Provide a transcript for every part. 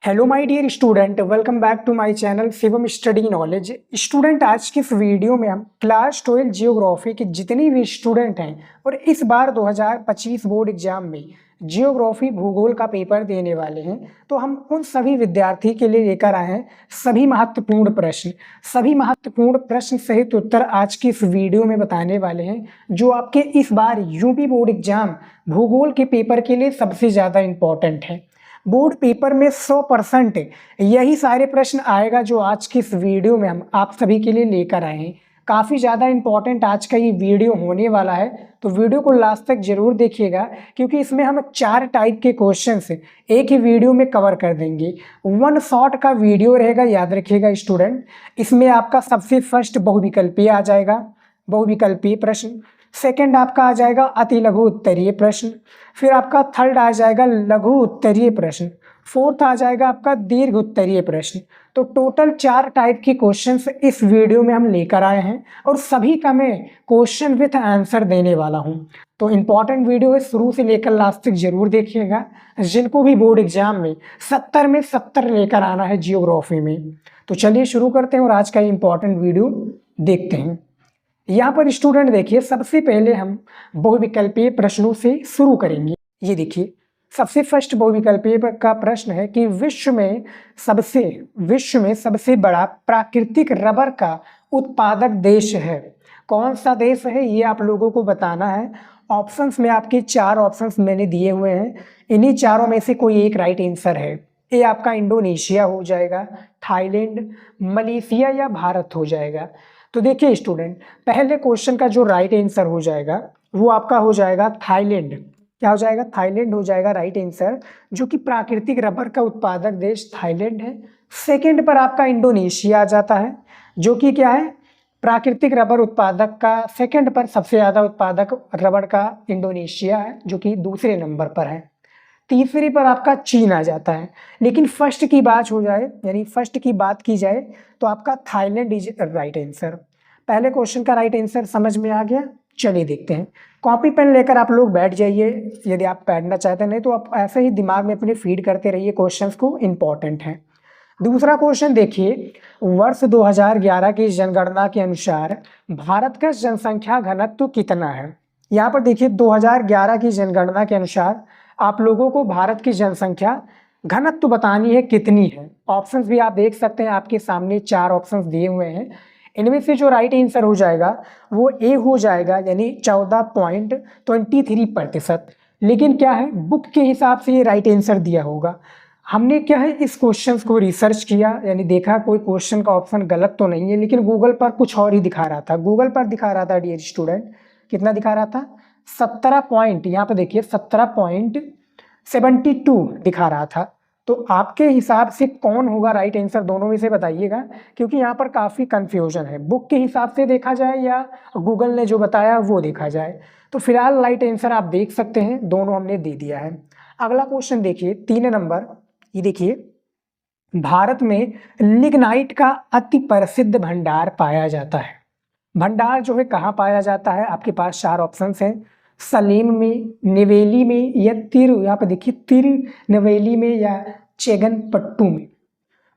Hello my dear student, welcome back to my channel Shivam study knowledge. Student, आज की इस video में हम क्लास 12 जियोग्राफी के जितने भी स्टूडेंट हैं और इस बार 2025 बोर्ड एग्जाम में जियोग्राफी भूगोल का पेपर देने वाले हैं, तो हम उन सभी विद्यार्थी के लिए लेकर आए हैं सभी महत्वपूर्ण प्रश्न सहित उत्तर आज की इस वीडियो में बताने वाले हैं, जो आपके इस बार यूपी बोर्ड एग्जाम भूगोल के पेपर के लिए सबसे ज़्यादा इम्पोर्टेंट है। बोर्ड पेपर में 100% यही सारे प्रश्न आएगा जो आज की इस वीडियो में हम आप सभी के लिए लेकर आए हैं। काफ़ी ज़्यादा इंपॉर्टेंट आज का ये वीडियो होने वाला है, तो वीडियो को लास्ट तक जरूर देखिएगा, क्योंकि इसमें हम 4 टाइप के क्वेश्चंस एक ही वीडियो में कवर कर देंगे। वन शॉट का वीडियो रहेगा, याद रखिएगा स्टूडेंट। इसमें आपका सबसे फर्स्ट बहुविकल्पीय आ जाएगा, बहुविकल्पीय प्रश्न। सेकंड आपका आ जाएगा अति लघु उत्तरीय प्रश्न। फिर आपका थर्ड आ जाएगा लघु उत्तरीय प्रश्न। फोर्थ आ जाएगा आपका दीर्घ उत्तरीय प्रश्न। तो टोटल 4 टाइप के क्वेश्चंस इस वीडियो में हम लेकर आए हैं और सभी का मैं क्वेश्चन विथ आंसर देने वाला हूं। तो इम्पॉर्टेंट वीडियो है, शुरू से लेकर लास्ट तक जरूर देखिएगा। जिनको भी बोर्ड एग्जाम में 70 में 70 लेकर आना है जियोग्राफी में। तो चलिए शुरू करते हैं और आज का इम्पॉर्टेंट वीडियो देखते हैं। यहाँ पर स्टूडेंट देखिए, सबसे पहले हम बहुविकल्पीय प्रश्नों से शुरू करेंगे। ये देखिए, सबसे फर्स्ट बहुविकल्पीय का प्रश्न है कि विश्व में सबसे बड़ा प्राकृतिक रबर का उत्पादक देश है। कौन सा देश है ये आप लोगों को बताना है। ऑप्शंस में आपके 4 ऑप्शंस मैंने दिए हुए हैं, इन्हीं चारों में से कोई एक राइट आंसर है। ये आपका इंडोनेशिया हो जाएगा, थाईलैंड, मलेशिया या भारत हो जाएगा। तो देखिए स्टूडेंट, पहले क्वेश्चन का जो राइट आंसर हो जाएगा वो आपका हो जाएगा थाईलैंड। क्या हो जाएगा? थाईलैंड हो जाएगा राइट आंसर, जो कि प्राकृतिक रबर का उत्पादक देश थाईलैंड है। सेकंड पर आपका इंडोनेशिया आ जाता है, जो कि क्या है, प्राकृतिक रबर उत्पादक का सेकंड पर सबसे ज़्यादा उत्पादक रबर का इंडोनेशिया है, जो कि दूसरे नंबर पर है। तीसरी पर आपका चीन आ जाता है। लेकिन फर्स्ट की बात हो जाए, यानी फर्स्ट की बात की जाए, तो आपका थाईलैंड इज राइट आंसर। पहले क्वेश्चन का राइट आंसर समझ में आ गया। चलिए देखते हैं। कॉपी पेन लेकर आप लोग बैठ जाइए, यदि आप पढ़ना चाहते हैं, नहीं तो आप ऐसे ही दिमाग में अपने फीड करते रहिए क्वेश्चंस को, इंपॉर्टेंट है। दूसरा क्वेश्चन देखिए, वर्ष 2011 की जनगणना के अनुसार भारत का जनसंख्या घनत्व कितना है। यहाँ पर देखिए 2011 की जनगणना के अनुसार आप लोगों को भारत की जनसंख्या घनत्व बतानी है कितनी है। ऑप्शंस भी आप देख सकते हैं, आपके सामने 4 ऑप्शंस दिए हुए हैं। इनमें से जो राइट आंसर हो जाएगा वो ए हो जाएगा, यानी 14.23%। लेकिन क्या है, बुक के हिसाब से ये राइट आंसर दिया होगा। हमने क्या है, इस क्वेश्चन को रिसर्च किया, यानी देखा कोई क्वेश्चन का ऑप्शन गलत तो नहीं है, लेकिन गूगल पर कुछ और ही दिखा रहा था। गूगल पर दिखा रहा था डियर स्टूडेंट, कितना दिखा रहा था, 17 पॉइंट, यहाँ पर देखिए 17.72 दिखा रहा था। तो आपके हिसाब से कौन होगा राइट आंसर, दोनों में से बताइएगा, क्योंकि यहाँ पर काफ़ी कंफ्यूजन है। बुक के हिसाब से देखा जाए या गूगल ने जो बताया वो देखा जाए। तो फिलहाल राइट आंसर आप देख सकते हैं, दोनों हमने दे दिया है। अगला क्वेश्चन देखिए 3 नंबर। ये देखिए, भारत में लिग्नाइट का अति प्रसिद्ध भंडार पाया जाता है। भंडार जो है कहाँ पाया जाता है, आपके पास 4 ऑप्शंस हैं, सलेम में, निवेली में या यहाँ पे देखिए तिरुनेवेली में या चेंगनपट्टू में।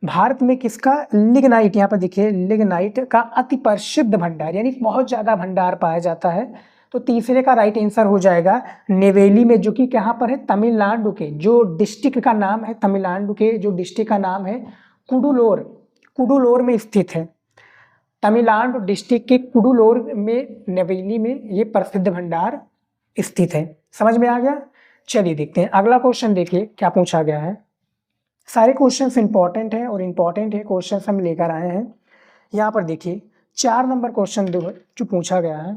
भारत में किसका, लिग्नाइट, यहाँ पर देखिए लिग्नाइट का अति प्रसिद्ध भंडार, यानी बहुत ज़्यादा भंडार पाया जाता है। तो तीसरे का राइट आंसर हो जाएगा नेवेली में, जो कि कहाँ पर है, तमिलनाडु के जो डिस्ट्रिक्ट का नाम है, तमिलनाडु के जो डिस्ट्रिक्ट का नाम है कुडुलोर, कुडुलोर में स्थित है। तमिलनाडु डिस्ट्रिक्ट के कुडुलोर में, नेवेली में ये प्रसिद्ध भंडार स्थित है। समझ में आ गया। चलिए देखते हैं अगला क्वेश्चन। देखिए क्या पूछा गया है। सारे क्वेश्चंस इंपॉर्टेंट हैं और इंपॉर्टेंट है क्वेश्चंस हम लेकर आए हैं। यहाँ पर देखिए 4 नंबर क्वेश्चन जो पूछा गया है,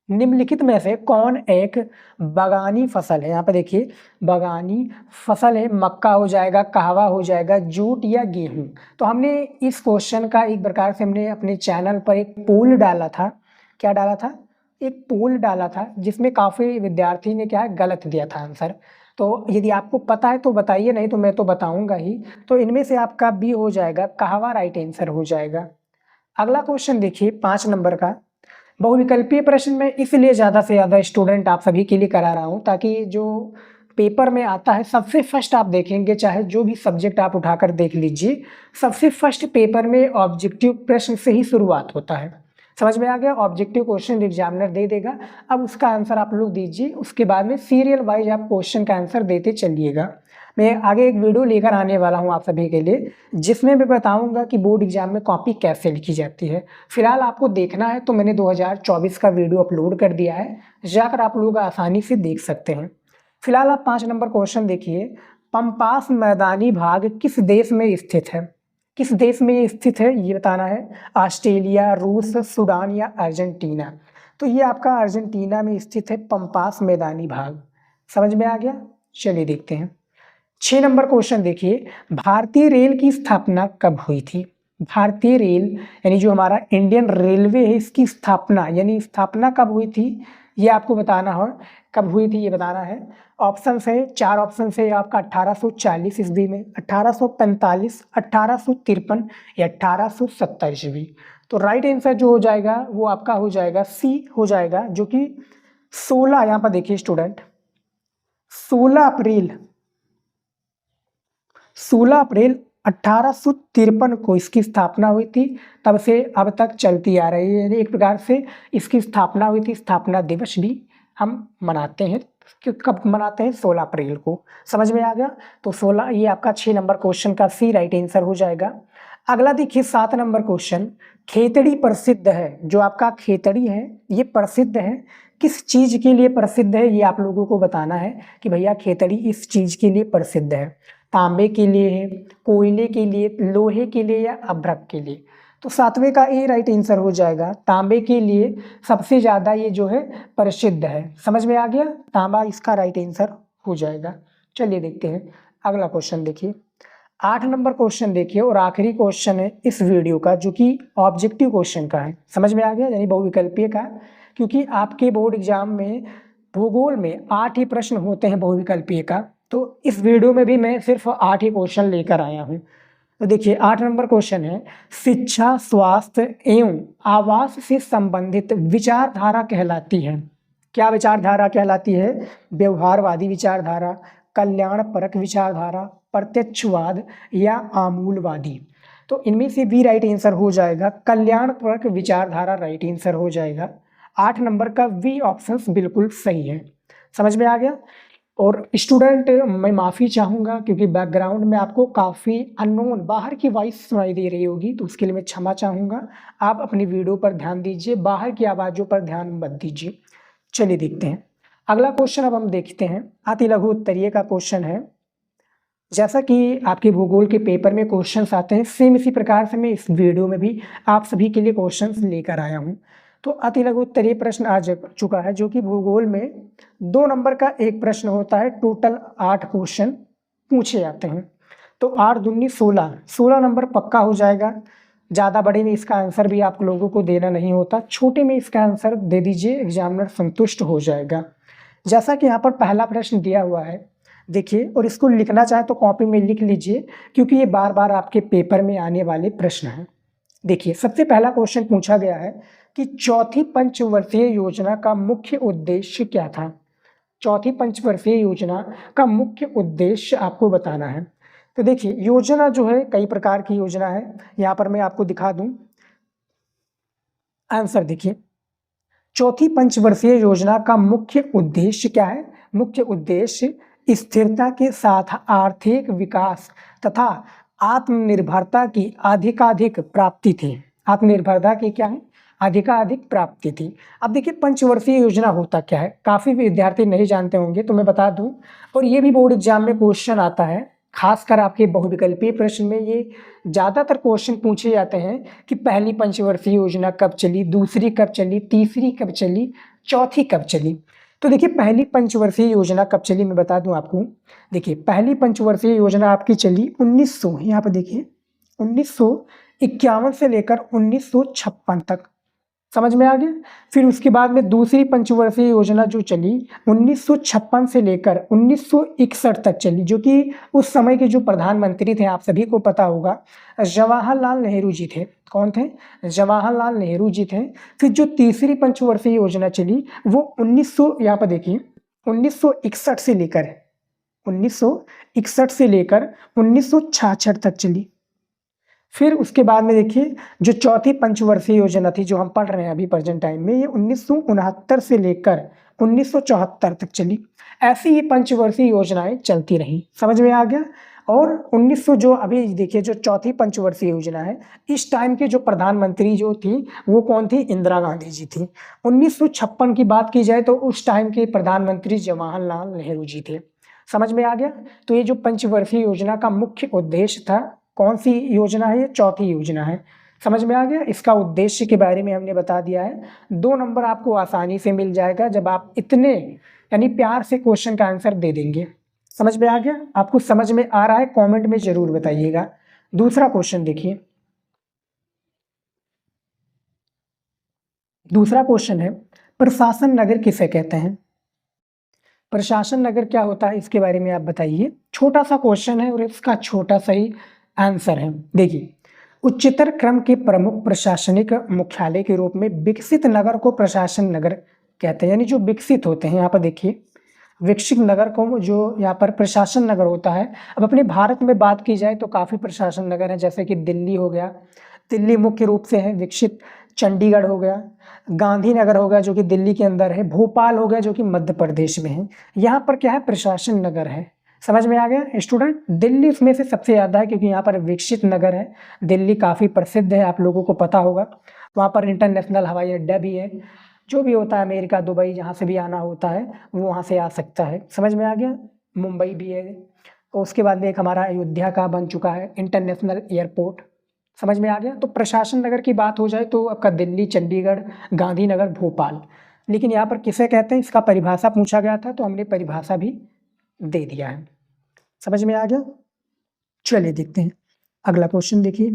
निम्नलिखित में से कौन एक बागानी फसल है। यहाँ पे देखिए बागानी फसल है, मक्का हो जाएगा, कहवा हो जाएगा, जूट या गेहूं। तो हमने इस क्वेश्चन का एक प्रकार से हमने अपने चैनल पर एक पोल डाला था। क्या डाला था, एक पोल डाला था, जिसमें काफ़ी विद्यार्थी ने क्या है, गलत दिया था आंसर। तो यदि आपको पता है तो बताइए, नहीं तो मैं तो बताऊंगा ही। तो इनमें से आपका बी हो जाएगा, कहवा राइट आंसर हो जाएगा। अगला क्वेश्चन देखिए 5 नंबर का, बहुविकल्पीय प्रश्न में इसलिए ज़्यादा से ज़्यादा स्टूडेंट आप सभी के लिए करा रहा हूँ, ताकि जो पेपर में आता है, सबसे फर्स्ट आप देखेंगे, चाहे जो भी सब्जेक्ट आप उठाकर देख लीजिए, सबसे फर्स्ट पेपर में ऑब्जेक्टिव प्रश्न से ही शुरुआत होता है। समझ में आ गया? ऑब्जेक्टिव क्वेश्चन एग्जामिनर दे देगा, अब उसका आंसर आप लोग दीजिए, उसके बाद में सीरियल वाइज आप क्वेश्चन का आंसर देते चलिएगा। मैं आगे एक वीडियो लेकर आने वाला हूं आप सभी के लिए, जिसमें मैं बताऊंगा कि बोर्ड एग्जाम में कॉपी कैसे लिखी जाती है। फिलहाल आपको देखना है तो मैंने 2024 का वीडियो अपलोड कर दिया है, जाकर आप लोग आसानी से देख सकते हैं। फिलहाल आप 5 नंबर क्वेश्चन देखिए, पंपास मैदानी भाग किस देश में स्थित है? किस देश में ये स्थित है ये बताना है। ऑस्ट्रेलिया, रूस, सूडान या अर्जेंटीना? तो ये आपका अर्जेंटीना में स्थित है पंपास मैदानी भाग। समझ में आ गया? चलिए देखते हैं। 6 नंबर क्वेश्चन देखिए, भारतीय रेल की स्थापना कब हुई थी? भारतीय रेल यानी जो हमारा इंडियन रेलवे है, इसकी स्थापना यानी स्थापना कब हुई थी ये आपको बताना है। कब हुई थी ये बताना है। ऑप्शन है, 4 ऑप्शन है आपका 1840 ईस्वी में, 1845, 1853 या 1870 ईस्वी। तो राइट आंसर जो हो जाएगा वो आपका हो जाएगा सी हो जाएगा, जो कि 16, यहाँ पर देखिए स्टूडेंट, 16 अप्रैल 1853 को इसकी स्थापना हुई थी। तब से अब तक चलती आ रही है, यानी एक प्रकार से इसकी स्थापना हुई थी। स्थापना दिवस भी हम मनाते हैं, कब मनाते हैं? 16 अप्रैल को। समझ में आ गया? तो 16, ये आपका 6 नंबर क्वेश्चन का सी राइट आंसर हो जाएगा। अगला देखिए 7 नंबर क्वेश्चन, खेतड़ी प्रसिद्ध है, जो आपका खेतड़ी है ये प्रसिद्ध है, किस चीज के लिए प्रसिद्ध है ये आप लोगों को बताना है कि भैया खेतड़ी इस चीज के लिए प्रसिद्ध है। तांबे के लिए है, कोयले के लिए, लोहे के लिए या अभ्रक के लिए? तो 7वें का ए राइट आंसर हो जाएगा, तांबे के लिए सबसे ज़्यादा ये जो है प्रसिद्ध है। समझ में आ गया? तांबा इसका राइट आंसर हो जाएगा। चलिए देखते हैं अगला क्वेश्चन देखिए। 8 नंबर क्वेश्चन देखिए और आखिरी क्वेश्चन है इस वीडियो का, जो कि ऑब्जेक्टिव क्वेश्चन का है। समझ में आ गया? यानी बहुविकल्पीय का, क्योंकि आपके बोर्ड एग्जाम में भूगोल में 8 ही प्रश्न होते हैं बहुविकल्पीय का, तो इस वीडियो में भी मैं सिर्फ 8 ही क्वेश्चन लेकर आया हूँ। तो देखिए 8 नंबर क्वेश्चन है, शिक्षा, स्वास्थ्य एवं आवास से संबंधित विचारधारा कहलाती है? क्या विचारधारा कहलाती है? व्यवहारवादी विचारधारा, कल्याणपरक विचारधारा, प्रत्यक्षवाद या आमूलवादी? तो इनमें से भी राइट आंसर हो जाएगा कल्याणपरक विचारधारा, राइट आंसर हो जाएगा। 8 नंबर का वी ऑप्शन बिल्कुल सही है। समझ में आ गया? और स्टूडेंट मैं माफ़ी चाहूँगा क्योंकि बैकग्राउंड में आपको काफ़ी अननोन बाहर की वॉइस सुनाई दे रही होगी, तो उसके लिए मैं क्षमा चाहूँगा। आप अपनी वीडियो पर ध्यान दीजिए, बाहर की आवाज़ों पर ध्यान मत दीजिए। चलिए देखते हैं अगला क्वेश्चन। अब हम देखते हैं अति लघु उत्तरीय का क्वेश्चन है। जैसा कि आपके भूगोल के पेपर में क्वेश्चंस आते हैं, सेम इसी प्रकार से मैं इस वीडियो में भी आप सभी के लिए क्वेश्चंस लेकर आया हूँ। तो अति लघु उत्तरीय प्रश्न आ चुका है, जो कि भूगोल में 2 नंबर का एक प्रश्न होता है। टोटल 8 क्वेश्चन पूछे जाते हैं। तो 8 दूनी 16 नंबर पक्का हो जाएगा। ज़्यादा बड़े में इसका आंसर भी आप लोगों को देना नहीं होता, छोटे में इसका आंसर दे दीजिए, एग्जामिनर संतुष्ट हो जाएगा। जैसा कि यहाँ पर पहला प्रश्न दिया हुआ है देखिए, और इसको लिखना चाहे तो कॉपी में लिख लीजिए, क्योंकि ये बार बार आपके पेपर में आने वाले प्रश्न हैं। देखिए सबसे पहला क्वेश्चन पूछा गया है कि चौथी पंचवर्षीय योजना का मुख्य उद्देश्य क्या था? चौथी पंचवर्षीय योजना का मुख्य उद्देश्य आपको बताना है। तो देखिए योजना जो है कई प्रकार की योजना है, यहाँ पर मैं आपको दिखा दूं आंसर। देखिए चौथी पंचवर्षीय योजना का मुख्य उद्देश्य क्या है? मुख्य उद्देश्य स्थिरता के साथ आर्थिक विकास तथा आत्मनिर्भरता की अधिकाधिक प्राप्ति थी। आत्मनिर्भरता की क्या है? अधिकाधिक प्राप्ति थी। अब देखिए पंचवर्षीय योजना होता क्या है, काफ़ी विद्यार्थी नहीं जानते होंगे, तो मैं बता दूं, और ये भी बोर्ड एग्जाम में क्वेश्चन आता है, खासकर आपके बहुविकल्पीय प्रश्न में ये ज़्यादातर क्वेश्चन पूछे जाते हैं कि पहली पंचवर्षीय योजना कब चली, दूसरी कब चली, तीसरी कब चली, चौथी कब चली। तो देखिए पहली पंचवर्षीय योजना कब चली मैं बता दूं आपको। देखिए पहली पंचवर्षीय योजना आपकी चली 1900, यहाँ पर देखिए 1951 से लेकर 1956 तक। समझ में आ गया? फिर उसके बाद में दूसरी पंचवर्षीय योजना जो चली 1956 से लेकर 1961 तक चली, जो कि उस समय के जो प्रधानमंत्री थे आप सभी को पता होगा, जवाहरलाल नेहरू जी थे। कौन थे? जवाहरलाल नेहरू जी थे। फिर जो तीसरी पंचवर्षीय योजना चली वो 1900, यहाँ पर देखिए 1961 से लेकर 1961 से लेकर 1966 तक चली। फिर उसके बाद में देखिए जो चौथी पंचवर्षीय योजना थी जो हम पढ़ रहे हैं अभी प्रेजेंट टाइम में, ये 1969 से लेकर 1974 तक चली। ऐसी ही पंचवर्षीय योजनाएं चलती रहीं। समझ में आ गया। और 1900 जो अभी देखिए जो चौथी पंचवर्षीय योजना है, इस टाइम के जो प्रधानमंत्री जो थी वो कौन थी? इंदिरा गांधी जी थी। 1956 की बात की जाए तो उस टाइम के प्रधानमंत्री जवाहरलाल नेहरू जी थे। समझ में आ गया। तो ये जो पंचवर्षीय योजना का मुख्य उद्देश्य था, कौन सी योजना है? ये चौथी योजना है। समझ में आ गया। इसका उद्देश्य के बारे में हमने बता दिया है। 2 नंबर आपको आसानी से मिल जाएगा जब आप इतने यानी प्यार से क्वेश्चन का आंसर दे देंगे। समझ में आ गया। आपको समझ में आ रहा है कमेंट में जरूर बताइएगा। दूसरा क्वेश्चन देखिए। दूसरा क्वेश्चन है प्रशासन नगर किसे कहते हैं? प्रशासन नगर क्या होता है इसके बारे में आप बताइए। छोटा सा क्वेश्चन है और इसका छोटा सा ही आंसर है। देखिए, उच्चतर क्रम के प्रमुख प्रशासनिक मुख्यालय के रूप में विकसित नगर को प्रशासन नगर कहते हैं, यानी जो विकसित होते हैं। यहाँ पर देखिए विकसित नगर को जो यहाँ पर प्रशासन नगर होता है। अब अपने भारत में बात की जाए तो काफ़ी प्रशासन नगर है, जैसे कि दिल्ली हो गया, दिल्ली मुख्य रूप से है विकसित। चंडीगढ़ हो गया, गांधीनगर हो गया जो कि दिल्ली के अंदर है, भोपाल हो गया जो कि मध्य प्रदेश में है। यहाँ पर क्या है? प्रशासन नगर है। समझ में आ गया स्टूडेंट। दिल्ली उसमें से सबसे ज़्यादा है क्योंकि यहाँ पर विकसित नगर है। दिल्ली काफ़ी प्रसिद्ध है, आप लोगों को पता होगा। वहाँ पर इंटरनेशनल हवाई अड्डा भी है। जो भी होता है अमेरिका, दुबई, जहाँ से भी आना होता है वो वहाँ से आ सकता है। समझ में आ गया। मुंबई भी है। और उसके बाद में एक हमारा अयोध्या का बन चुका है इंटरनेशनल एयरपोर्ट। समझ में आ गया। तो प्रशासन नगर की बात हो जाए तो आपका दिल्ली, चंडीगढ़, गांधीनगर, भोपाल। लेकिन यहाँ पर किसे कहते हैं इसका परिभाषा पूछा गया था तो हमने परिभाषा भी दे दिया है। समझ में आ गया। चलिए देखते हैं अगला क्वेश्चन। देखिए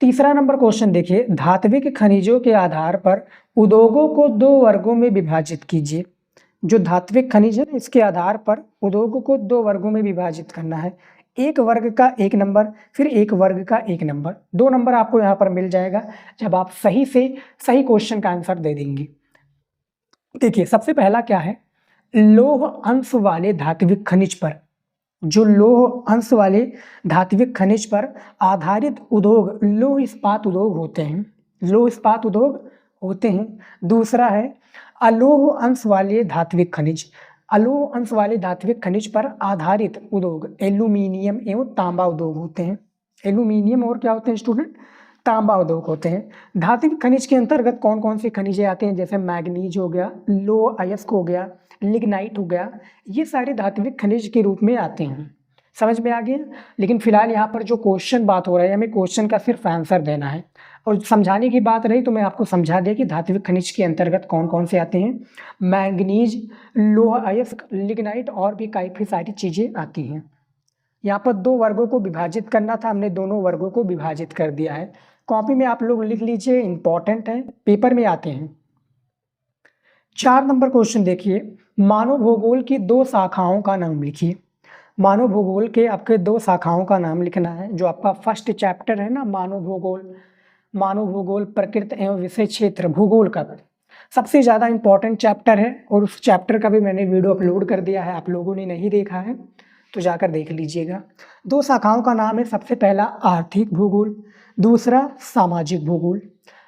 तीसरा नंबर क्वेश्चन देखिए, धात्विक खनिजों के आधार पर उद्योगों को 2 वर्गों में विभाजित कीजिए। जो धात्विक खनिज है इसके आधार पर उद्योगों को 2 वर्गों में विभाजित करना है। एक वर्ग का 1 नंबर, फिर एक वर्ग का 1 नंबर। 2 नंबर आपको यहाँ पर मिल जाएगा जब आप सही से सही क्वेश्चन का आंसर दे देंगे। देखिए सबसे पहला क्या है? लौह अंश वाले धात्विक खनिज पर, जो लौह अंश वाले धात्विक खनिज पर आधारित उद्योग लौह इस्पात उद्योग होते हैं। लौह इस्पात उद्योग होते हैं। दूसरा है अलोह अंश वाले धात्विक खनिज। अलोह अंश वाले धात्विक खनिज पर आधारित उद्योग एल्यूमिनियम एवं तांबा उद्योग होते हैं। एल्यूमिनियम और क्या होते हैं स्टूडेंट? तांबा उद्योग होते हैं। धात्विक खनिज के अंतर्गत कौन कौन से खनिजें आते हैं? जैसे मैग्नीज हो गया, लोह अयस्क हो गया, लिग्नाइट हो गया। ये सारे धात्विक खनिज के रूप में आते हैं। समझ में आ गया। लेकिन फिलहाल यहाँ पर जो क्वेश्चन बात हो रहा है हमें क्वेश्चन का सिर्फ आंसर देना है। और समझाने की बात रही तो मैं आपको समझा दिया कि धात्विक खनिज के अंतर्गत कौन कौन से आते हैं। मैंगनीज, लोह अयस्क, लिग्नाइट और भी काफ़ी सारी चीज़ें आती हैं। यहाँ पर 2 वर्गों को विभाजित करना था, हमने दोनों वर्गों को विभाजित कर दिया है। कॉपी में आप लोग लिख लीजिए, इंपॉर्टेंट है, पेपर में आते हैं। 4 नंबर क्वेश्चन देखिए, मानव भूगोल की 2 शाखाओं का नाम लिखिए। मानव भूगोल के आपके 2 शाखाओं का नाम लिखना है। जो आपका फर्स्ट चैप्टर है ना, मानव भूगोल, मानव भूगोल प्रकृति एवं विषय क्षेत्र भूगोल का सबसे ज़्यादा इंपॉर्टेंट चैप्टर है। और उस चैप्टर का भी मैंने वीडियो अपलोड कर दिया है, आप लोगों ने नहीं देखा है तो जाकर देख लीजिएगा। 2 शाखाओं का नाम है, सबसे पहला आर्थिक भूगोल, दूसरा सामाजिक भूगोल।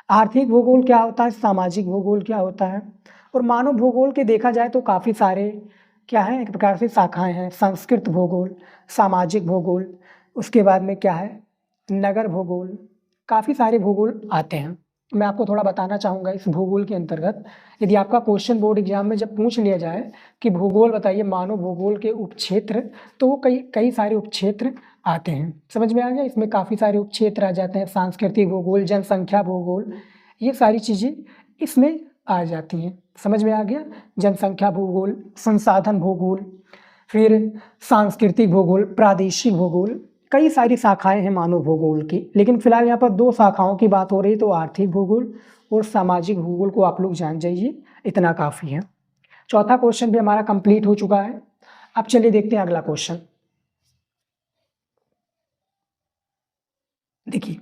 आर्थिक भूगोल क्या होता है, सामाजिक भूगोल क्या होता है। और मानव भूगोल के देखा जाए तो काफ़ी सारे क्या है, एक प्रकार से शाखाएं हैं। संस्कृत भूगोल, सामाजिक भूगोल, उसके बाद में क्या है नगर भूगोल, काफ़ी सारे भूगोल आते हैं। मैं आपको थोड़ा बताना चाहूँगा इस भूगोल के अंतर्गत। यदि आपका क्वेश्चन बोर्ड एग्जाम में जब पूछ लिया जाए कि भूगोल बताइए मानव भूगोल के उपक्षेत्र, तो वो कई कई सारे उपक्षेत्र आते हैं। समझ में आ गया। इसमें काफ़ी सारे उपक्षेत्र आ जाते हैं। सांस्कृतिक भूगोल, जनसंख्या भूगोल, ये सारी चीज़ें इसमें आ जाती हैं। समझ में आ गया। जनसंख्या भूगोल, संसाधन भूगोल, फिर सांस्कृतिक भूगोल, प्रादेशिक भूगोल, कई सारी शाखाएं हैं मानव भूगोल की। लेकिन फिलहाल यहाँ पर 2 शाखाओं की बात हो रही है, तो आर्थिक भूगोल और सामाजिक भूगोल को आप लोग जान जाइए, इतना काफ़ी है। चौथा क्वेश्चन भी हमारा कंप्लीट हो चुका है। अब चलिए देखते हैं अगला क्वेश्चन। देखिए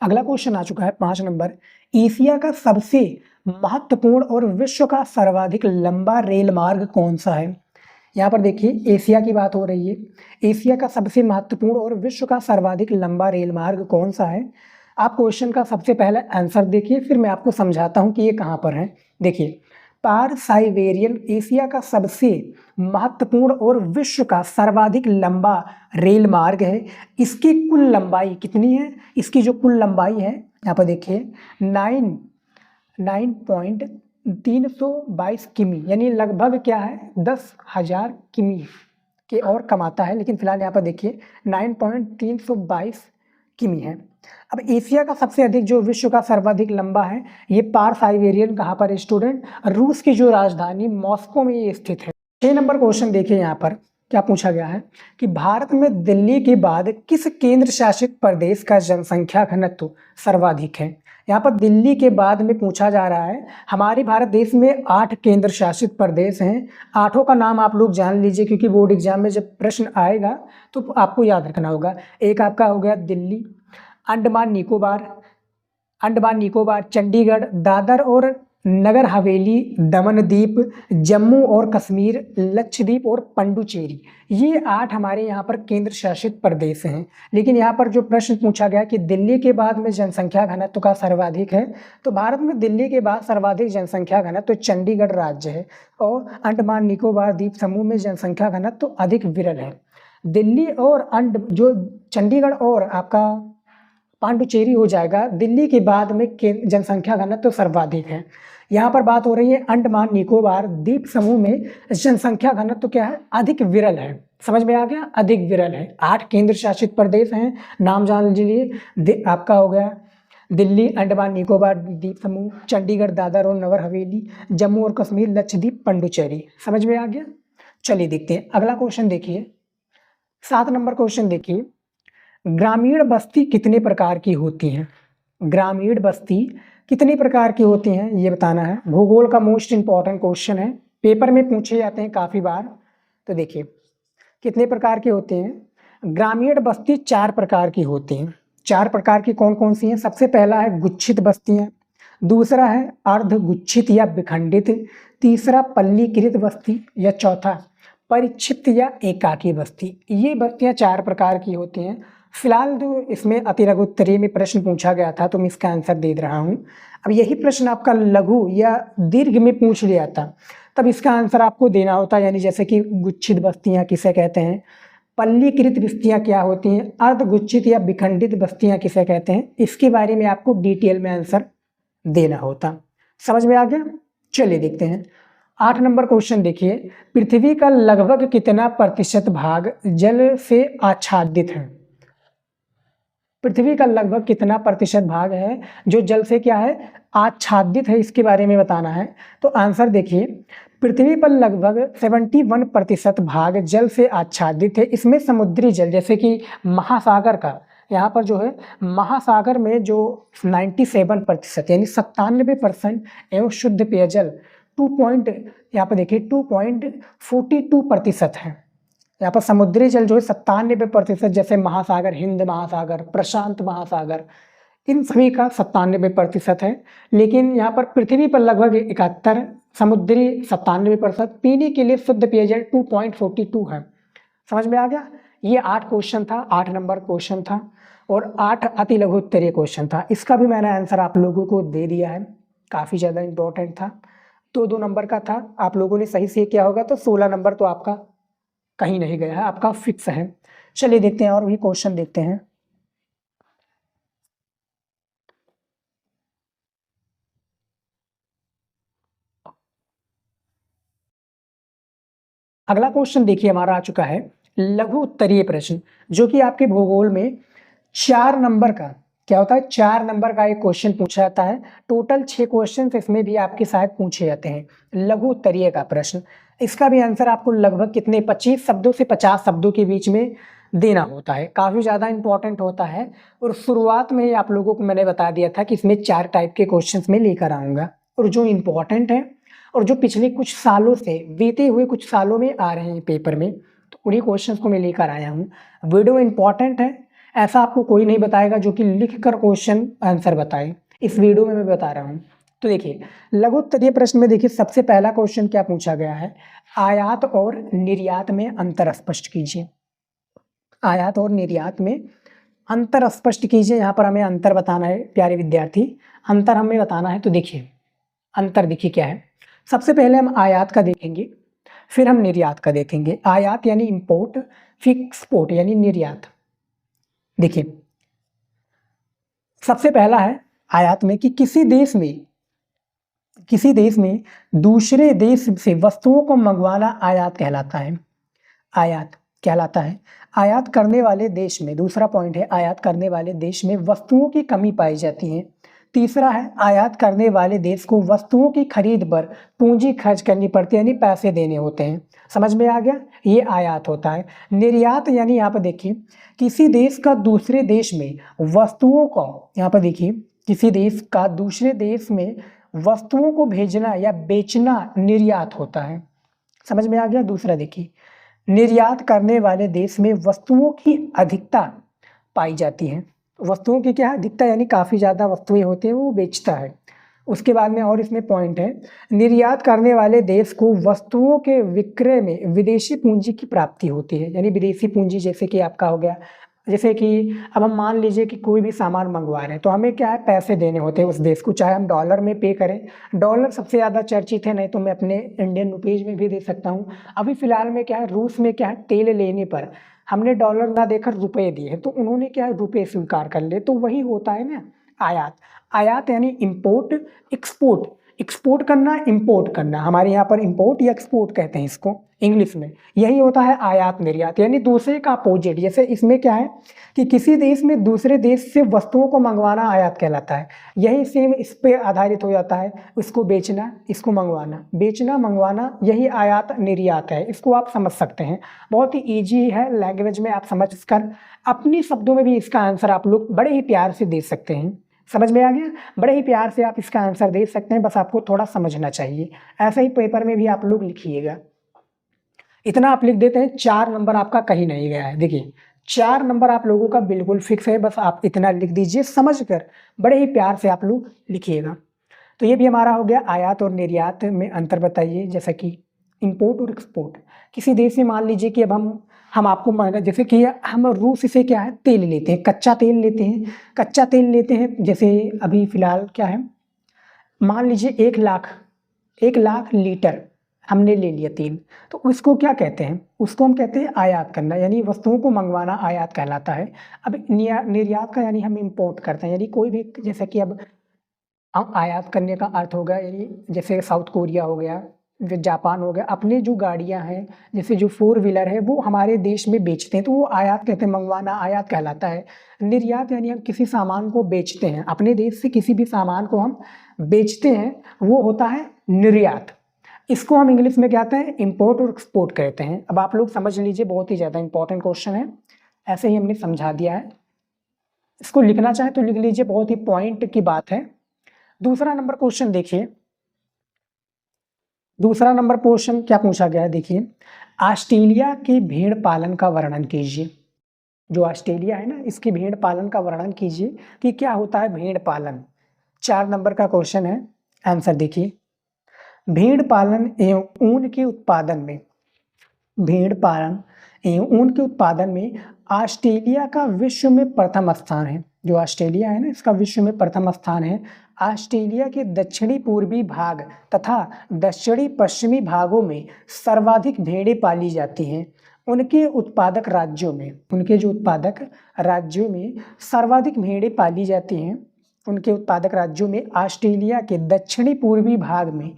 अगला क्वेश्चन आ चुका है 5 नंबर। एशिया का सबसे महत्वपूर्ण और विश्व का सर्वाधिक लंबा रेल मार्ग कौन सा है? यहाँ पर देखिए एशिया की बात हो रही है। एशिया का सबसे महत्वपूर्ण और विश्व का सर्वाधिक लंबा रेल मार्ग कौन सा है? आप क्वेश्चन का सबसे पहले आंसर देखिए, फिर मैं आपको समझाता हूँ कि ये कहाँ पर है। देखिए, पार साइबेरियन एशिया का सबसे महत्वपूर्ण और विश्व का सर्वाधिक लंबा रेल मार्ग है। इसकी कुल लंबाई कितनी है? इसकी जो कुल लंबाई है यहाँ पर देखिए 9.322 किमी, यानी लगभग क्या है 10,000 किमी के और कमाता है, लेकिन फिलहाल यहाँ पर देखिए 9.322 किमी है। अब एशिया का सबसे अधिक जो विश्व का सर्वाधिक लंबा है ये पार साइबेरियन कहाँ पर स्टूडेंट? रूस की जो राजधानी मॉस्को में ये स्थित है। 6 नंबर क्वेश्चन देखिए, यहाँ पर क्या पूछा गया है कि भारत में दिल्ली के बाद किस केंद्र शासित प्रदेश का जनसंख्या घनत्व सर्वाधिक है? यहाँ पर दिल्ली के बाद में पूछा जा रहा है। हमारे भारत देश में 8 केंद्र शासित प्रदेश हैं। 8 का नाम आप लोग जान लीजिए, क्योंकि बोर्ड एग्जाम में जब प्रश्न आएगा तो आपको याद रखना होगा। एक आपका हो गया दिल्ली, अंडमान निकोबार, चंडीगढ़, दादर और नगर हवेली, दमन दीप, जम्मू और कश्मीर, लक्षद्वीप और पंडुचेरी, ये 8 हमारे यहाँ पर केंद्र शासित प्रदेश हैं। लेकिन यहाँ पर जो प्रश्न पूछा गया कि दिल्ली के बाद में जनसंख्या घनत्व का सर्वाधिक है, तो भारत में दिल्ली के बाद सर्वाधिक जनसंख्या घनत्व तो चंडीगढ़ राज्य है, और अंडमान निकोबार द्वीप समूह में जनसंख्या घनत्व तो अधिक विरल है। दिल्ली और जो चंडीगढ़ और आपका पांडुचेरी हो जाएगा, दिल्ली के बाद में जनसंख्या घनत्व तो सर्वाधिक है। यहाँ पर बात हो रही है अंडमान निकोबार द्वीप समूह में जनसंख्या घनत्व तो क्या है? अधिक विरल है। समझ में आ गया? अधिक विरल है। 8 केंद्र शासित प्रदेश हैं, नाम जान लीजिए। आपका हो गया दिल्ली, अंडमान निकोबार द्वीप समूह, चंडीगढ़, दादर और नगर हवेली, जम्मू और कश्मीर, लक्षद्वीप, पंडुचेरी। समझ में आ गया? चलिए देखते हैं अगला क्वेश्चन। देखिए 7 नंबर क्वेश्चन देखिए, ग्रामीण बस्ती कितने प्रकार की होती हैं? ग्रामीण बस्ती कितनी प्रकार की होती हैं ये बताना है। भूगोल का मोस्ट इंपॉर्टेंट क्वेश्चन है, पेपर में पूछे जाते हैं काफ़ी बार। तो देखिए कितने प्रकार के होते हैं। ग्रामीण बस्ती 4 प्रकार की होती हैं। 4 प्रकार की कौन कौन सी हैं? सबसे पहला है गुच्छित बस्तियाँ, दूसरा है अर्ध गुच्छित या विखंडित, तीसरा पल्लीकृत बस्ती, या चौथा परिक्षिप्त या एकाकी बस्ती। ये बस्तियाँ 4 प्रकार की होती हैं। फिलहाल जो इसमें अति लघु उत्तरीय में प्रश्न पूछा गया था तो मैं इसका आंसर दे रहा हूँ। अब यही प्रश्न आपका लघु या दीर्घ में पूछ लिया था, तब इसका आंसर आपको देना होता, यानी जैसे कि गुच्छित बस्तियाँ किसे कहते हैं, पल्लीकृत बस्तियाँ क्या होती हैं, अर्धगुच्छित या विखंडित बस्तियाँ किसे कहते हैं, इसके बारे में आपको डिटेल में आंसर देना होता। समझ में आ गया? चलिए देखते हैं 8 नंबर क्वेश्चन देखिए, पृथ्वी का लगभग कितना प्रतिशत भाग जल से आच्छादित है? पृथ्वी का लगभग कितना प्रतिशत भाग है जो जल से क्या है? आच्छादित है, इसके बारे में बताना है। तो आंसर देखिए, पृथ्वी पर लगभग 71% भाग जल से आच्छादित है। इसमें समुद्री जल जैसे कि महासागर का, यहाँ पर जो है महासागर में जो 97% यानी 97% एवं शुद्ध पेयजल यहाँ पर देखिए 2.42% है। यहाँ पर समुद्री जल जो है 97%, जैसे महासागर, हिंद महासागर, प्रशांत महासागर, इन सभी का 97% है। लेकिन यहाँ पर पृथ्वी पर लगभग 71, समुद्री 97%, पीने के लिए शुद्ध पेयजल 2.42 है। समझ में आ गया? ये 8 क्वेश्चन था, 8 नंबर क्वेश्चन था और 8 अति लघु उत्तरीय क्वेश्चन था। इसका भी मैंने आंसर आप लोगों को दे दिया है, काफ़ी ज़्यादा इंपॉर्टेंट था। 2 नंबर का था, आप लोगों ने सही से किया होगा तो 16 नंबर तो आपका कहीं नहीं गया है, आपका फिक्स है। चलिए देखते हैं और भी क्वेश्चन देखते हैं। अगला क्वेश्चन देखिए हमारा आ चुका है लघु उत्तरीय प्रश्न, जो कि आपके भूगोल में 4 नंबर का क्या होता है, 4 नंबर का एक क्वेश्चन पूछा जाता है। टोटल 6 क्वेश्चन इसमें भी आपके शायद पूछे जाते हैं, लघु उत्तरीय का प्रश्न। इसका भी आंसर आपको लगभग कितने 25 शब्दों से 50 शब्दों के बीच में देना होता है, काफ़ी ज़्यादा इंपॉर्टेंट होता है। और शुरुआत में ही आप लोगों को मैंने बता दिया था कि इसमें 4 टाइप के क्वेश्चंस में लेकर आऊँगा, और जो इम्पॉर्टेंट है और जो पिछले कुछ सालों से, बीते हुए कुछ सालों में आ रहे हैं पेपर में, तो उन्हीं क्वेश्चंस को मैं लेकर आया हूँ। वीडियो इंपॉर्टेंट है, ऐसा आपको कोई नहीं बताएगा जो कि लिख कर क्वेश्चन आंसर बताए। इस वीडियो में मैं बता रहा हूँ। तो देखिए लघु उत्तरीय प्रश्न में देखिए सबसे पहला क्वेश्चन क्या पूछा गया है, आयात और निर्यात में अंतर स्पष्ट कीजिए। आयात और निर्यात में अंतर स्पष्ट कीजिए। यहाँ पर हमें अंतर बताना है प्यारे विद्यार्थी, अंतर हमें बताना है। तो देखिए अंतर देखिए क्या है, सबसे पहले हम आयात का देखेंगे, फिर हम निर्यात का देखेंगे। आयात यानी इंपोर्ट, फिर एक्सपोर्ट यानी निर्यात। देखिए सबसे पहला है आयात में कि किसी देश में दूसरे देश से वस्तुओं को मंगवाना आयात कहलाता है। आयात कहलाता है। आयात करने वाले देश में, दूसरा पॉइंट है, आयात करने वाले देश में वस्तुओं की कमी पाई जाती है। तीसरा है आयात करने वाले देश को वस्तुओं की खरीद पर पूंजी खर्च करनी पड़ती है, यानी पैसे देने होते हैं। समझ में आ गया, ये आयात होता है। निर्यात यानी यहाँ पर देखिए किसी देश का दूसरे देश में वस्तुओं को, यहाँ पर देखिए किसी देश का दूसरे देश में वस्तुओं को भेजना या बेचना निर्यात होता है। समझ में आ गया। दूसरा देखिए निर्यात करने वाले देश में वस्तुओं की अधिकता पाई जाती है। वस्तुओं की क्या है, अधिकता यानी काफ़ी ज़्यादा वस्तुएं होती हैं वो बेचता है। उसके बाद में और इसमें पॉइंट है, निर्यात करने वाले देश को वस्तुओं के विक्रय में विदेशी पूंजी की प्राप्ति होती है, यानी विदेशी पूंजी जैसे कि आपका हो गया, जैसे कि अब हम मान लीजिए कि कोई भी सामान मंगवा रहे हैं तो हमें क्या है, पैसे देने होते हैं उस देश को, चाहे हम डॉलर में पे करें। डॉलर सबसे ज़्यादा चर्चित है, नहीं तो मैं अपने इंडियन रुपीज़ में भी दे सकता हूँ। अभी फ़िलहाल में क्या है, रूस में क्या है, तेल लेने पर हमने डॉलर ना देकर रुपए दिए तो उन्होंने क्या है, रुपए स्वीकार कर ले, तो वही होता है ना आयात। आयात यानी इंपोर्ट, एक्सपोर्ट। एक्सपोर्ट करना, इंपोर्ट करना, हमारे यहाँ पर इंपोर्ट या एक्सपोर्ट कहते हैं इसको इंग्लिश में। यही होता है आयात निर्यात, यानी दूसरे का अपोजिट। जैसे इसमें क्या है कि किसी देश में दूसरे देश से वस्तुओं को मंगवाना आयात कहलाता है। यही सेम इस पे आधारित हो जाता है, इसको बेचना, इसको मंगवाना, बेचना मंगवाना, यही आयात निर्यात है। इसको आप समझ सकते हैं, बहुत ही ईजी है लैंग्वेज में, आप समझ कर अपनी शब्दों में भी इसका आंसर आप लोग बड़े ही प्यार से दे सकते हैं। समझ में आ गया, बड़े ही प्यार से आप इसका आंसर दे सकते हैं, बस आपको थोड़ा समझना चाहिए। ऐसे ही पेपर में भी आप लोग लिखिएगा। इतना आप लिख देते हैं, 4 नंबर आपका कहीं नहीं गया है। देखिए 4 नंबर आप लोगों का बिल्कुल फिक्स है, बस आप इतना लिख दीजिए, समझ कर बड़े ही प्यार से आप लोग लिखिएगा। तो ये भी हमारा हो गया, आयात और निर्यात में अंतर बताइए। जैसा कि इंपोर्ट और एक्सपोर्ट, किसी देश में मान लीजिए कि अब हम आपको मान, जैसे कि हम रूस से क्या है, तेल लेते हैं, कच्चा तेल लेते हैं, कच्चा तेल लेते हैं। जैसे अभी फ़िलहाल क्या है, मान लीजिए 1 लाख लीटर हमने ले लिया तेल, तो उसको क्या कहते हैं, उसको हम कहते हैं आयात करना, यानी वस्तुओं को मंगवाना आयात कहलाता है। अब निर्यात का यानी हम इंपोर्ट करते हैं, यानी कोई भी, जैसे कि अब आयात करने का अर्थ होगा, यानी जैसे साउथ कोरिया हो गया, जापान हो गया, अपने जो गाड़ियां हैं, जैसे जो 4 व्हीलर है वो हमारे देश में बेचते हैं, तो वो आयात कहते हैं, मंगवाना आयात कहलाता है। निर्यात यानी हम किसी सामान को बेचते हैं, अपने देश से किसी भी सामान को हम बेचते हैं, वो होता है निर्यात। इसको हम इंग्लिश में कहते हैं इंपोर्ट और एक्सपोर्ट कहते हैं। अब आप लोग समझ लीजिए, बहुत ही ज़्यादा इंपॉर्टेंट क्वेश्चन है, ऐसे ही हमने समझा दिया है। इसको लिखना चाहे तो लिख लीजिए, बहुत ही पॉइंट की बात है। दूसरा नंबर क्वेश्चन देखिए, दूसरा नंबर क्वेश्चन क्या पूछा गया है, देखिए ऑस्ट्रेलिया के भेड़ पालन का वर्णन कीजिए। जो ऑस्ट्रेलिया है ना, इसके भेड़ पालन का वर्णन कीजिए कि क्या होता है भेड़ पालन। 4 नंबर का क्वेश्चन है, आंसर देखिए। भेड़ पालन एवं ऊन के उत्पादन में, भेड़ पालन एवं ऊन के उत्पादन में ऑस्ट्रेलिया का विश्व में प्रथम स्थान है। जो ऑस्ट्रेलिया है ना, इसका विश्व में प्रथम स्थान है। ऑस्ट्रेलिया के दक्षिणी पूर्वी भाग तथा दक्षिणी पश्चिमी भागों में सर्वाधिक भेड़ें पाली जाती हैं। उनके उत्पादक राज्यों में, उनके जो उत्पादक राज्यों में सर्वाधिक भेड़ें पाली जाती हैं, उनके उत्पादक राज्यों में ऑस्ट्रेलिया के दक्षिणी पूर्वी भाग में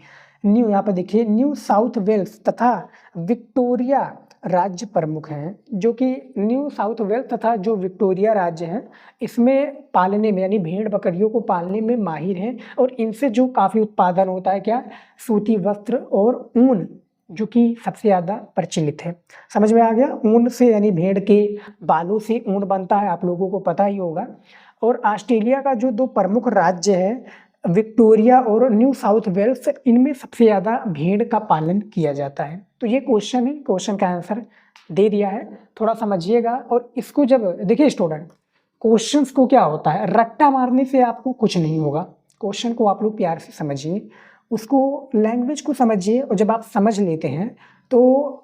यहाँ पर देखिए न्यू साउथ वेल्स तथा विक्टोरिया राज्य प्रमुख हैं। जो कि न्यू साउथ वेल्स तथा जो विक्टोरिया राज्य हैं, इसमें पालने में, यानी भेड़ बकरियों को पालने में माहिर हैं, और इनसे जो काफ़ी उत्पादन होता है, क्या, सूती वस्त्र और ऊन, जो कि सबसे ज़्यादा प्रचलित है। समझ में आ गया, ऊन से यानी भेड़ के बालों से ऊन बनता है, आप लोगों को पता ही होगा। और ऑस्ट्रेलिया का जो 2 प्रमुख राज्य है, विक्टोरिया और न्यू साउथ वेल्स, इनमें सबसे ज़्यादा भेड़ का पालन किया जाता है। तो ये क्वेश्चन है, क्वेश्चन का आंसर दे दिया है, थोड़ा समझिएगा। और इसको जब देखिए स्टूडेंट, क्वेश्चंस को क्या होता है, रट्टा मारने से आपको कुछ नहीं होगा। क्वेश्चन को आप लोग प्यार से समझिए, उसको लैंग्वेज को समझिए, और जब आप समझ लेते हैं तो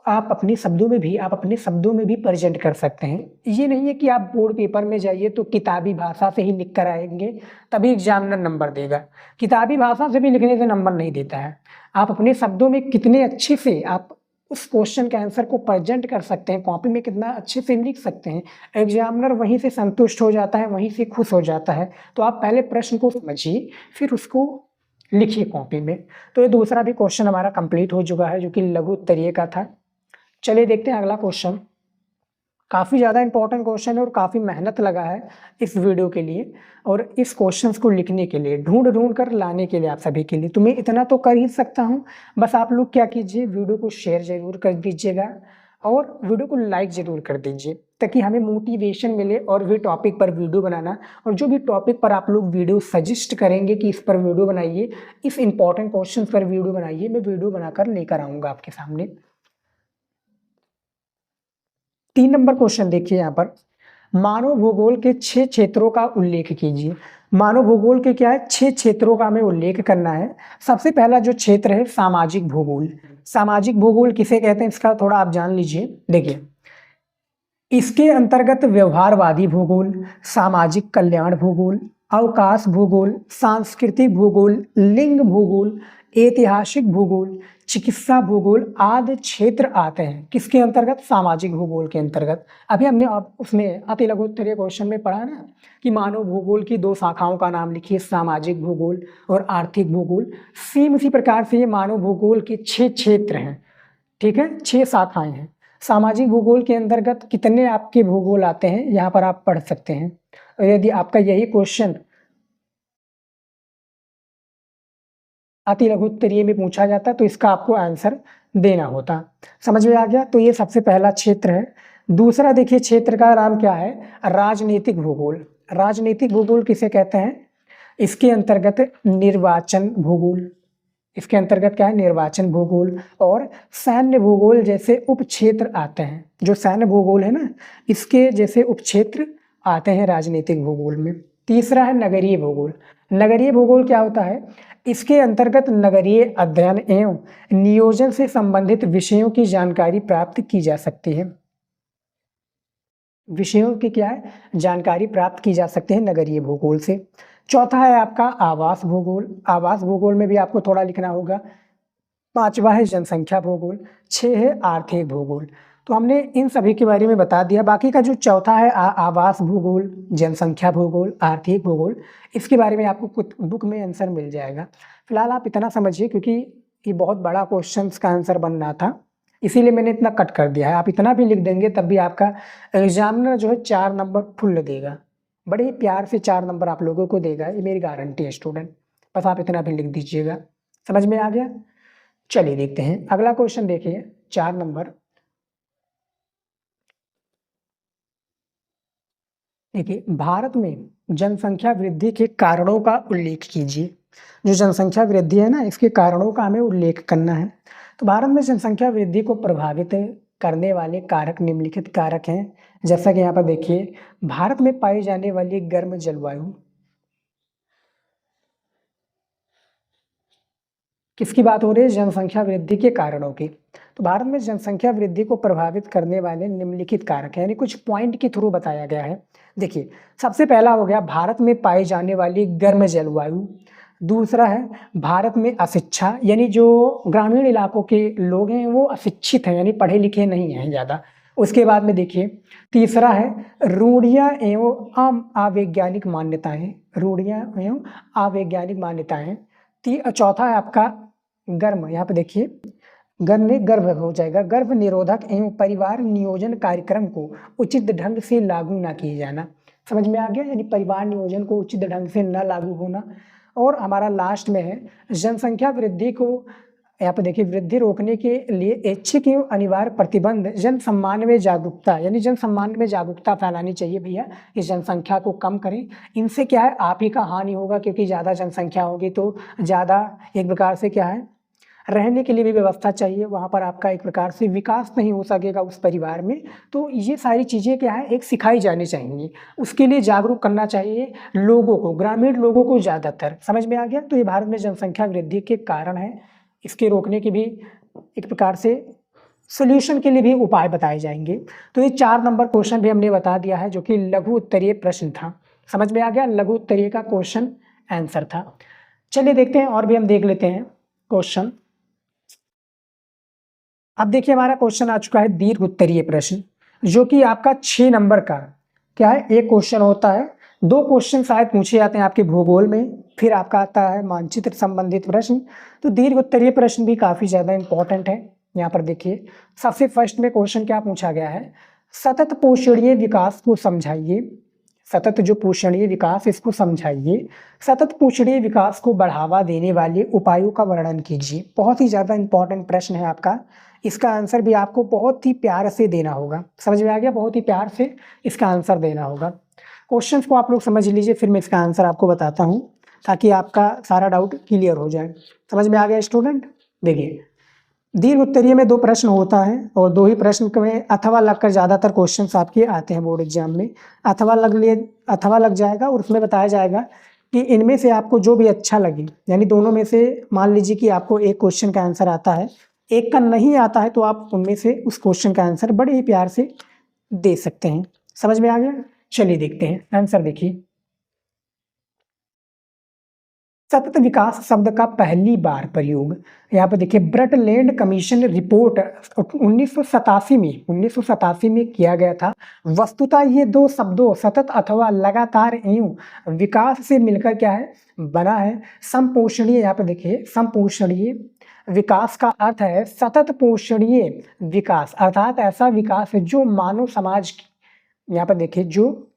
आप अपने शब्दों में भी प्रेजेंट कर सकते हैं। ये नहीं है कि आप बोर्ड पेपर में जाइए तो किताबी भाषा से ही लिख कर आएंगे तभी एग्जामिनर नंबर देगा। किताबी भाषा से भी लिखने से नंबर नहीं देता है। आप अपने शब्दों में कितने अच्छे से आप उस क्वेश्चन के आंसर को प्रेजेंट कर सकते हैं, कॉपी में कितना अच्छे से लिख सकते हैं, एग्जामिनर वहीं से संतुष्ट हो जाता है, वहीं से खुश हो जाता है। तो आप पहले प्रश्न को समझिए, फिर उसको लिखिए कॉपी में। तो ये दूसरा भी क्वेश्चन हमारा कंप्लीट हो चुका है, जो कि लघु उत्तरीय का था। चलिए देखते हैं अगला क्वेश्चन। काफ़ी ज़्यादा इंपॉर्टेंट क्वेश्चन है और काफ़ी मेहनत लगा है इस वीडियो के लिए और इस क्वेश्चंस को लिखने के लिए, ढूंढ ढूंढ कर लाने के लिए आप सभी के लिए। तो मैं इतना तो कर ही सकता हूँ, बस आप लोग क्या कीजिए, वीडियो को शेयर ज़रूर कर दीजिएगा और वीडियो को लाइक ज़रूर कर दीजिए, ताकि हमें मोटिवेशन मिले और भी टॉपिक पर वीडियो बनाना। और जो भी टॉपिक पर आप लोग वीडियो सजेस्ट करेंगे कि इस पर वीडियो बनाइए, इस इंपॉर्टेंट क्वेश्चन पर वीडियो बनाइए, मैं वीडियो बनाकर लेकर आऊँगा आपके सामने। 3 नंबर क्वेश्चन देखिए यहाँ पर, मानव भूगोल के 6 क्षेत्रों का उल्लेख कीजिए। मानव भूगोल के क्या है, 6 क्षेत्रों का हमें उल्लेख करना है। सबसे पहला जो क्षेत्र है सामाजिक भूगोल। सामाजिक भूगोल किसे कहते हैं इसका थोड़ा आप जान लीजिए। देखिए, इसके अंतर्गत व्यवहारवादी भूगोल, सामाजिक कल्याण भूगोल, अवकाश भूगोल, सांस्कृतिक भूगोल, लिंग भूगोल, ऐतिहासिक भूगोल, चिकित्सा भूगोल आदि क्षेत्र आते हैं। किसके अंतर्गत, सामाजिक भूगोल के अंतर्गत। अभी हमने उसमें अति लघु उत्तरीय क्वेश्चन में पढ़ा ना कि मानव भूगोल की 2 शाखाओं का नाम लिखिए, सामाजिक भूगोल और आर्थिक भूगोल। सेम इसी प्रकार से ये मानव भूगोल के 6 क्षेत्र हैं, ठीक है, 6 शाखाएं हैं। सामाजिक भूगोल के अंतर्गत कितने आपके भूगोल आते हैं यहाँ पर आप पढ़ सकते हैं। और यदि आपका यही क्वेश्चन अति लघु उत्तरीय में पूछा जाता तो इसका आपको आंसर देना होता। समझ में आ गया। तो ये सबसे पहला क्षेत्र है। दूसरा देखिए क्षेत्र का नाम क्या है, राजनीतिक भूगोल। राजनीतिक भूगोल किसे कहते हैं, इसके अंतर्गत निर्वाचन भूगोल, इसके अंतर्गत क्या है, निर्वाचन भूगोल और सैन्य भूगोल जैसे उपक्षेत्र आते हैं। जो सैन्य भूगोल है ना, इसके जैसे उपक्षेत्र आते हैं राजनीतिक भूगोल में। तीसरा है नगरीय भूगोल। नगरीय भूगोल क्या होता है, इसके अंतर्गत नगरीय अध्ययन एवं नियोजन से संबंधित विषयों की जानकारी प्राप्त की जा सकती है। विषयों की क्या है, जानकारी प्राप्त की जा सकती है नगरीय भूगोल से। चौथा है आपका आवास भूगोल। आवास भूगोल में भी आपको थोड़ा लिखना होगा। 5वां है जनसंख्या भूगोल। 6 है आर्थिक भूगोल। तो हमने इन सभी के बारे में बता दिया। बाकी का जो चौथा है आवास भूगोल, जनसंख्या भूगोल, आर्थिक भूगोल, इसके बारे में आपको कुछ बुक में आंसर मिल जाएगा। फिलहाल आप इतना समझिए, क्योंकि ये बहुत बड़ा क्वेश्चन का आंसर बन रहा था, इसीलिए मैंने इतना कट कर दिया है। आप इतना भी लिख देंगे तब भी आपका एग्जामिनर जो है 4 नंबर फुल देगा। बड़े ही प्यार से 4 नंबर आप लोगों को देगा, ये मेरी गारंटी है स्टूडेंट। बस आप इतना भी लिख दीजिएगा। समझ में आ गया। चलिए देखते हैं अगला क्वेश्चन। देखिए 4 नंबर, देखिए, भारत में जनसंख्या वृद्धि के कारणों का उल्लेख कीजिए। जो जनसंख्या वृद्धि है ना, इसके कारणों का हमें उल्लेख करना है। तो भारत में जनसंख्या वृद्धि को प्रभावित करने वाले कारक निम्नलिखित कारक हैं। जैसा कि यहाँ पर देखिए, भारत में पाई जाने वाली गर्म जलवायु, किसकी बात हो रही है, जनसंख्या वृद्धि के कारणों की। तो भारत में जनसंख्या वृद्धि को प्रभावित करने वाले निम्नलिखित कारक हैं, यानी कुछ पॉइंट के थ्रू बताया गया है। देखिए, सबसे पहला हो गया भारत में पाई जाने वाली गर्म जलवायु। दूसरा है भारत में अशिक्षा, यानी जो ग्रामीण इलाकों के लोग हैं वो अशिक्षित हैं, यानी पढ़े लिखे नहीं हैं ज़्यादा। उसके बाद में देखिए, तीसरा है रूढ़ियाँ एवं अवैज्ञानिक मान्यताएं। रूढ़ियाँ एवं अवैज्ञानिक मान्यताएं। चौथा है आपका गर्म, यहाँ पे देखिए गर्भ में गर्भ हो जाएगा, गर्भ निरोधक एवं परिवार नियोजन कार्यक्रम को उचित ढंग से लागू ना किए जाना। समझ में आ गया, यानी परिवार नियोजन को उचित ढंग से न लागू होना। और हमारा लास्ट में है जनसंख्या वृद्धि को, यहाँ पे देखिए, वृद्धि रोकने के लिए ऐच्छिक एवं अनिवार्य प्रतिबंध, जन सम्मान में जागरूकता, यानी जन सम्मान में जागरूकता फैलानी चाहिए भैया, इस जनसंख्या को कम करें। इनसे क्या है, आप ही का हानि होगा, क्योंकि ज़्यादा जनसंख्या होगी तो ज़्यादा एक प्रकार से क्या है, रहने के लिए भी व्यवस्था चाहिए, वहाँ पर आपका एक प्रकार से विकास नहीं हो सकेगा उस परिवार में। तो ये सारी चीज़ें क्या है, एक सिखाई जानी चाहिए, उसके लिए जागरूक करना चाहिए लोगों को, ग्रामीण लोगों को ज़्यादातर। समझ में आ गया? तो ये भारत में जनसंख्या वृद्धि के कारण है, इसके रोकने की भी एक प्रकार से सोल्यूशन के लिए भी उपाय बताए जाएंगे। तो ये 4 नंबर क्वेश्चन भी हमने बता दिया है, जो कि लघु उत्तरीय प्रश्न था। समझ में आ गया? लघु उत्तरीय का क्वेश्चन आंसर था। चलिए देखते हैं, और भी हम देख लेते हैं क्वेश्चन। अब देखिए हमारा क्वेश्चन आ चुका है दीर्घ उत्तरीय प्रश्न, जो कि आपका 6 नंबर का क्या है, एक क्वेश्चन होता है। 2 क्वेश्चन शायद पूछे जाते हैं आपके भूगोल में, फिर आपका आता है मानचित्र संबंधित प्रश्न। तो दीर्घ उत्तरीय प्रश्न भी काफ़ी ज़्यादा इंपॉर्टेंट है। यहाँ पर देखिए सबसे फर्स्ट में क्वेश्चन क्या पूछा गया है, सतत पोषणीय विकास को समझाइए। सतत जो पोषणीय विकास, इसको समझाइए। सतत पोषणीय विकास को बढ़ावा देने वाले उपायों का वर्णन कीजिए। बहुत ही ज़्यादा इंपॉर्टेंट प्रश्न है आपका, इसका आंसर भी आपको बहुत ही प्यार से देना होगा। समझ में आ गया? बहुत ही प्यार से इसका आंसर देना होगा। क्वेश्चंस को आप लोग समझ लीजिए, फिर मैं इसका आंसर आपको बताता हूँ, ताकि आपका सारा डाउट क्लियर हो जाए। समझ में आ गया स्टूडेंट? देखिए दीर्घ उत्तरीय में 2 प्रश्न होता है, और 2 ही प्रश्न में अथवा लगकर ज़्यादातर क्वेश्चंस आपके आते हैं बोर्ड एग्जाम में। अथवा लग जाएगा, और उसमें बताया जाएगा कि इनमें से आपको जो भी अच्छा लगे, यानी दोनों में से मान लीजिए कि आपको एक क्वेश्चन का आंसर आता है, एक का नहीं आता है, तो आप उनमें से उस क्वेश्चन का आंसर बड़े ही प्यार से दे सकते हैं। समझ में आ गया? चलिए देखते हैं आंसर। देखिए सतत विकास शब्द का पहली बार प्रयोग, यहाँ पर देखिए ब्रटलैंड कमीशन रिपोर्ट 1987 में किया गया था। वस्तुतः ये 2 शब्दों सतत अथवा लगातार एवं विकास से मिलकर क्या है, बना है समपोषणीय। यहाँ पर देखिए समपोषणीय विकास का अर्थ है सतत पोषणीय विकास, अर्थात ऐसा विकास है जो मानव समाज की, यहाँ पर देखिए जो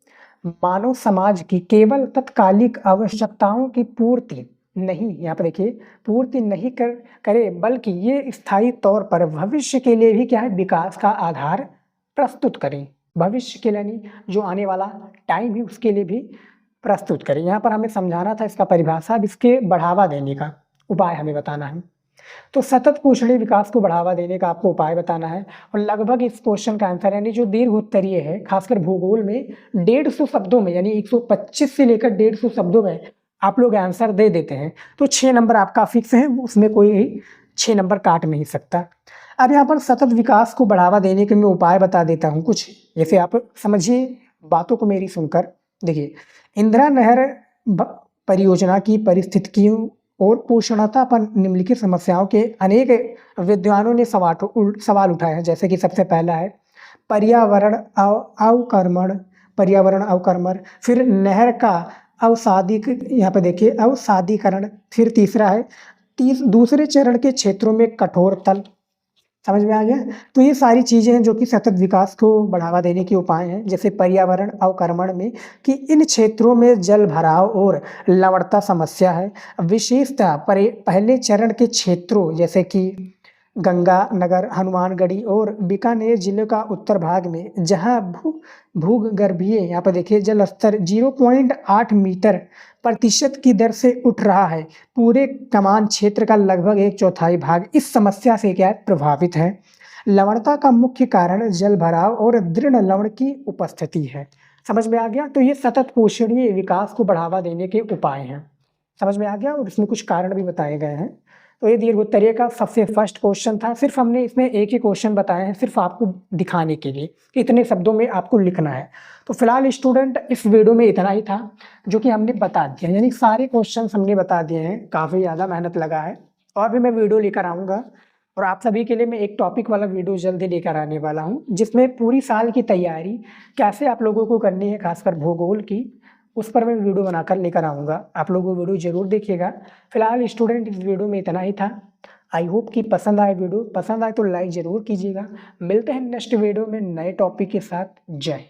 मानव समाज की केवल तत्कालिक आवश्यकताओं की पूर्ति नहीं, यहाँ पर देखिए पूर्ति नहीं करे, बल्कि ये स्थायी तौर पर भविष्य के लिए भी क्या है, विकास का आधार प्रस्तुत करें। भविष्य के लिए यानी जो आने वाला टाइम है उसके लिए भी प्रस्तुत करें। यहाँ पर हमें समझाना था इसका परिभाषा, अब इसके बढ़ावा देने का उपाय हमें बताना है। तो सतत पोषणीय विकास को बढ़ावा देने का आपको उपाय बताना है, और लगभग इस क्वेश्चन का आंसर यानी जो दीर्घ उत्तरीय है, खासकर भूगोल में 150 शब्दों में, यानी 125 से लेकर 150 शब्दों में आप लोग आंसर दे देते हैं, तो 6 नंबर आपका फिक्स है, उसमें कोई 6 नंबर काट नहीं सकता। अब यहाँ पर सतत विकास को बढ़ावा देने के मैं उपाय बता देता हूँ कुछ, जैसे आप समझिए बातों को मेरी सुनकर। देखिए इंदिरा नहर परियोजना की परिस्थितियों और पोषणता पर निम्नलिखित समस्याओं के अनेक विद्वानों ने सवाल उठाए हैं। जैसे कि सबसे पहला है पर्यावरण अवक्रमण, फिर नहर का यहाँ पे देखिए अवसादीकरण, फिर तीसरा है दूसरे चरण के क्षेत्रों में कठोर तल। समझ में आ गया? तो ये सारी चीज़ें हैं जो कि सतत विकास को बढ़ावा देने के उपाय हैं। जैसे पर्यावरण अवक्रमण में कि इन क्षेत्रों में जल भराव और लवणता समस्या है। विशेषतः पहले चरण के क्षेत्रों जैसे कि गंगानगर, हनुमानगढ़ी और बीकानेर जिले का उत्तर भाग में, जहां भूगर्भीय यहाँ पर देखिए जल स्तर 0.8 मीटर प्रतिशत की दर से उठ रहा है। पूरे कमान क्षेत्र का लगभग 1/4 भाग इस समस्या से क्या प्रभावित है। लवणता का मुख्य कारण जल भराव और दृढ़ लवण की उपस्थिति है। समझ में आ गया? तो ये सतत पोषणीय विकास को बढ़ावा देने के उपाय हैं। समझ में आ गया? और इसमें कुछ कारण भी बताए गए हैं। तो ये दीर्घ उत्तरीय का सबसे फर्स्ट क्वेश्चन था। सिर्फ हमने इसमें एक ही क्वेश्चन बताए हैं, सिर्फ आपको दिखाने के लिए कि इतने शब्दों में आपको लिखना है। तो फिलहाल स्टूडेंट इस वीडियो में इतना ही था जो कि हमने बता दिया, यानी सारे क्वेश्चन हमने बता दिए हैं। काफ़ी ज़्यादा मेहनत लगा है, और भी मैं वीडियो लेकर आऊँगा, और आप सभी के लिए मैं एक टॉपिक वाला वीडियो जल्दी लेकर आने वाला हूँ, जिसमें पूरी साल की तैयारी कैसे आप लोगों को करनी है, खासकर भूगोल की, उस पर मैं वीडियो बनाकर लेकर आऊँगा। आप लोग वो वीडियो ज़रूर देखिएगा। फिलहाल स्टूडेंट इस वीडियो में इतना ही था। आई होप कि पसंद आए वीडियो, पसंद आए तो लाइक ज़रूर कीजिएगा। मिलते हैं नेक्स्ट वीडियो में नए टॉपिक के साथ। जय।